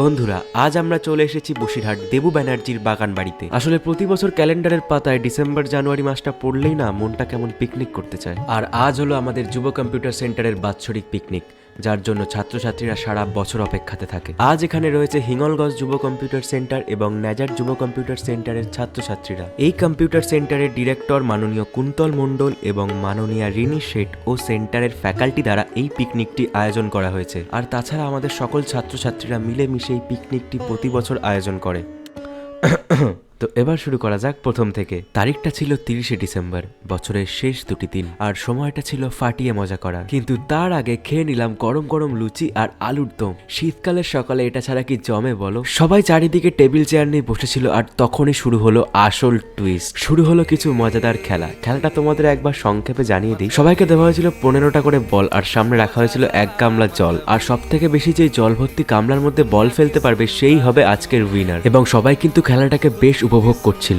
বন্ধুরা, আজ আমরা চলে এসেছি বসিরহাট দেবু ব্যানার্জির বাগান বাড়িতে। আসলে প্রতি বছর ক্যালেন্ডারের পাতায় ডিসেম্বর জানুয়ারি মাসটা পড়লেই না মনটা কেমন পিকনিক করতে চায়। আর আজ হলো আমাদের যুব কম্পিউটার সেন্টারের বাৎসরিক পিকনিক, যার জন্য ছাত্রছাত্রীরা সারা বছর অপেক্ষাতে থাকে। আজ এখানে রয়েছে হিঙ্গলগঞ্জ যুব কম্পিউটার সেন্টার এবং ন্যাজার যুব কম্পিউটার সেন্টারের ছাত্রছাত্রীরা। এই কম্পিউটার সেন্টারের ডিরেক্টর মাননীয় কুন্তল মণ্ডল এবং মাননীয়া রিনি শেঠ ও সেন্টারের ফ্যাকাল্টি দ্বারা এই পিকনিকটি আয়োজন করা হয়েছে। আর তাছাড়া আমাদের সকল ছাত্রছাত্রীরা মিলেমিশে এই পিকনিকটি প্রতি বছর আয়োজন করে। তো এবার শুরু করা যাক প্রথম থেকে। তারিখটা ছিল 30শে ডিসেম্বর, বছরের শেষ দুটি দিন, আর সময়টা ছিল ফাটিয়ে মজা করার। কিন্তু তার আগে খেয়ে নিলাম গরম গরম লুচি আর আলুর দম। শীতকালের সকালে এটা ছাড়া কি জমে বলো? সবাই চারিদিকে টেবিল চেয়ার নিয়ে বসেছিল, আর তখনই শুরু হলো আসল টুইস্ট। শুরু হলো কিছু মজাদার খেলা। খেলাটা তোমাদের একবার সংক্ষেপে জানিয়ে দিই। সবাইকে দেওয়া হয়েছিল 15টা করে বল, আর সামনে রাখা হয়েছিল 1 গামলা জল। আর সব থেকে বেশি যে জল ভর্তি গামলার মধ্যে বল ফেলতে পারবে সেই হবে আজকের উইনার। এবং সবাই কিন্তু খেলাটাকে বেশ উপভোগ করছিল।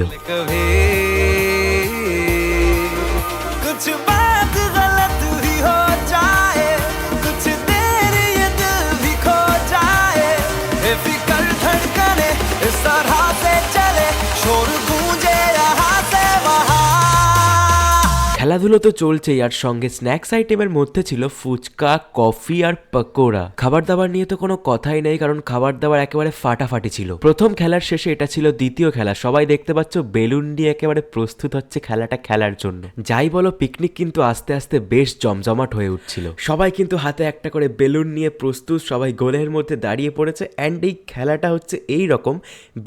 খেলাধুলো তো চলছেই, আর সঙ্গে স্ন্যাক্স আইটেমের মধ্যে ছিল ফুচকা, কফি আর পকোড়া। খাবার দাবার নিয়ে তো কোনো কথাই নেই, কারণ খাবার দাবার একেবারে ফাটাফাটি ছিল। প্রথম খেলার শেষে এটা ছিল দ্বিতীয় খেলা। সবাই দেখতে পাচ্ছ বেলুন নিয়ে একেবারে প্রস্তুত হচ্ছে খেলাটা খেলার জন্য। যাই বলো, পিকনিক কিন্তু আস্তে আস্তে বেশ জমজমাট হয়ে উঠছিল। সবাই কিন্তু হাতে একটা করে বেলুন নিয়ে প্রস্তুত, সবাই গোলের মধ্যে দাঁড়িয়ে পড়েছে। অ্যান্ড এই খেলাটা হচ্ছে এই রকম,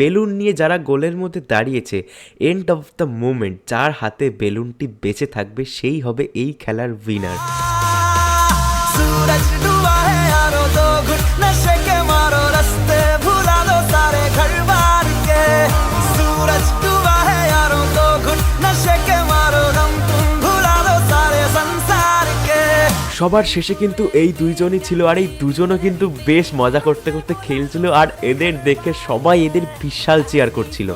বেলুন নিয়ে যারা গোলের মধ্যে দাঁড়িয়েছে, এন্ড অফ দ্য মোমেন্ট যার হাতে বেলুনটি বেঁচে থাকবে সেই হবে এই খেলার উইনার। সবার শেষে কিন্তু এই দুইজনই ছিল, আর এই দুজনও কিন্তু বেশ মজা করতে করতে খেলছিল, আর এদের দেখে সবাই এদের বিশাল চেয়ার করছিল।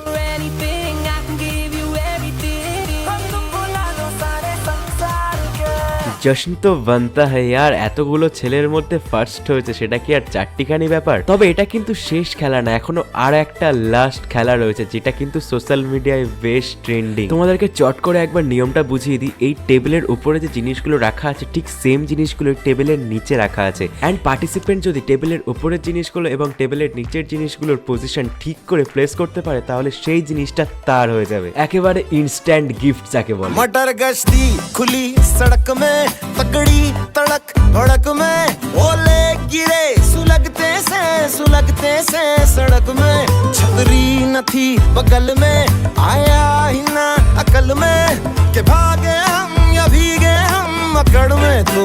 জশ্ন তো বানতা হ্যায় ইয়ার, এতগুলো ছেলের মধ্যে ফার্স্ট হয়েছে, সেটা কি আর চারটিখানি ব্যাপার? তবে এটা কিন্তু শেষ খেলা না, এখনো আর একটা লাস্ট খেলা রয়েছে, যেটা কিন্তু সোশ্যাল মিডিয়ায় বেশ ট্রেন্ডিং। তোমাদেরকে চট করে একবার নিয়মটা বুঝিয়ে দিই। এই টেবিলের উপরে যে জিনিসগুলো রাখা আছে, ঠিক সেম জিনিসগুলো টেবিলের নিচে রাখা আছে। অ্যান্ড পার্টিসিপেন্ট যদি টেবিলের উপরের জিনিসগুলো এবং টেবিলের নিচের জিনিসগুলোর পজিশন ঠিক করে প্লেস করতে পারে, তাহলে সেই জিনিসটা তার হয়ে যাবে। একেবারে ইনস্ট্যান্ট গিফট যাকে বলে। मटर गश्ती खुली सड़क में तगड़ी तड़क भड़क में ओले गिरे सुलगते से सड़क में छतरी न थी बगल में आया ही ना अकल में के भागे हम या भीगे हम अकड़ में तो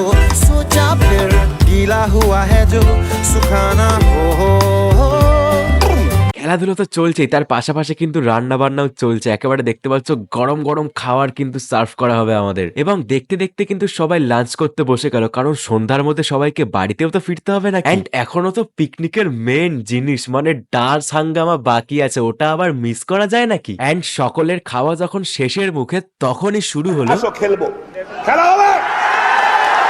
सोचा फिर गीला हुआ है जो सुखाना हो। খেলাধুলো তো চলছেই, তার পাশাপাশি কিন্তু রান্না বান্নাও চলছে। একেবারে দেখতে পাচ্ছ গরম গরম খাবার কিন্তু সার্ভ করা হবে আমাদের। এবং দেখতে দেখতে কিন্তু সবাই লাঞ্চ করতে বসে গেল, কারণ সন্ধ্যার মধ্যে সবাইকে বাড়িতেও তো ফিরতে হবে না। এন্ড এখনো তো পিকনিকের মেন জিনিস মানে ডান্স হাঙ্গামা বাকি আছে, ওটা আবার মিস করা যায় নাকি? এন্ড সকলের খাওয়া যখন শেষের মুখে, তখনই শুরু হলো খেলবো, খেলা হবে,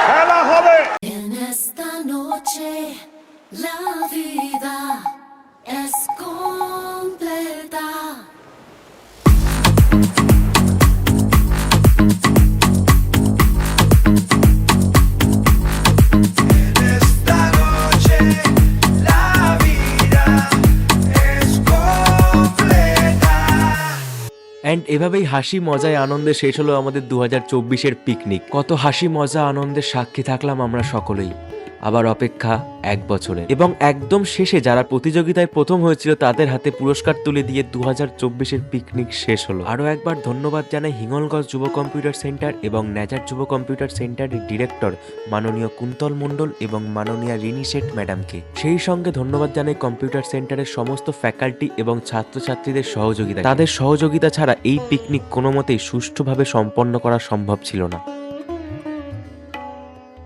খেলা হবে। En esta noche la vida es completa. And এভাবেই হাসি মজায় আনন্দে শেষ হলো আমাদের 2024-এর পিকনিক। কত হাসি মজা আনন্দের সাক্ষী থাকলাম আমরা সকলেই। আবার অপেক্ষা 1 বছরে। এবং একদম শেষে যারা প্রতিযোগিতায় প্রথম হয়েছিল তাদের হাতে পুরস্কার তুলে দিয়ে 2024-এর পিকনিক শেষ হলো। আরো একবার ধন্যবাদ জানাই হিঙ্গলগঞ্জ যুব কম্পিউটার সেন্টার এবং ন্যাজার যুব কম্পিউটার সেন্টারের ডিরেক্টর মাননীয় কুন্তল মণ্ডল এবং মাননীয়া রিনি শেঠ ম্যাডামকে। সেই সঙ্গে ধন্যবাদ জানাই কম্পিউটার সেন্টারের সমস্ত ফ্যাকাল্টি এবং ছাত্রছাত্রীদের সহযোগিতা। তাদের সহযোগিতা ছাড়া এই পিকনিক কোনো মতেই সুষ্ঠুভাবে সম্পন্ন করা সম্ভব ছিল না।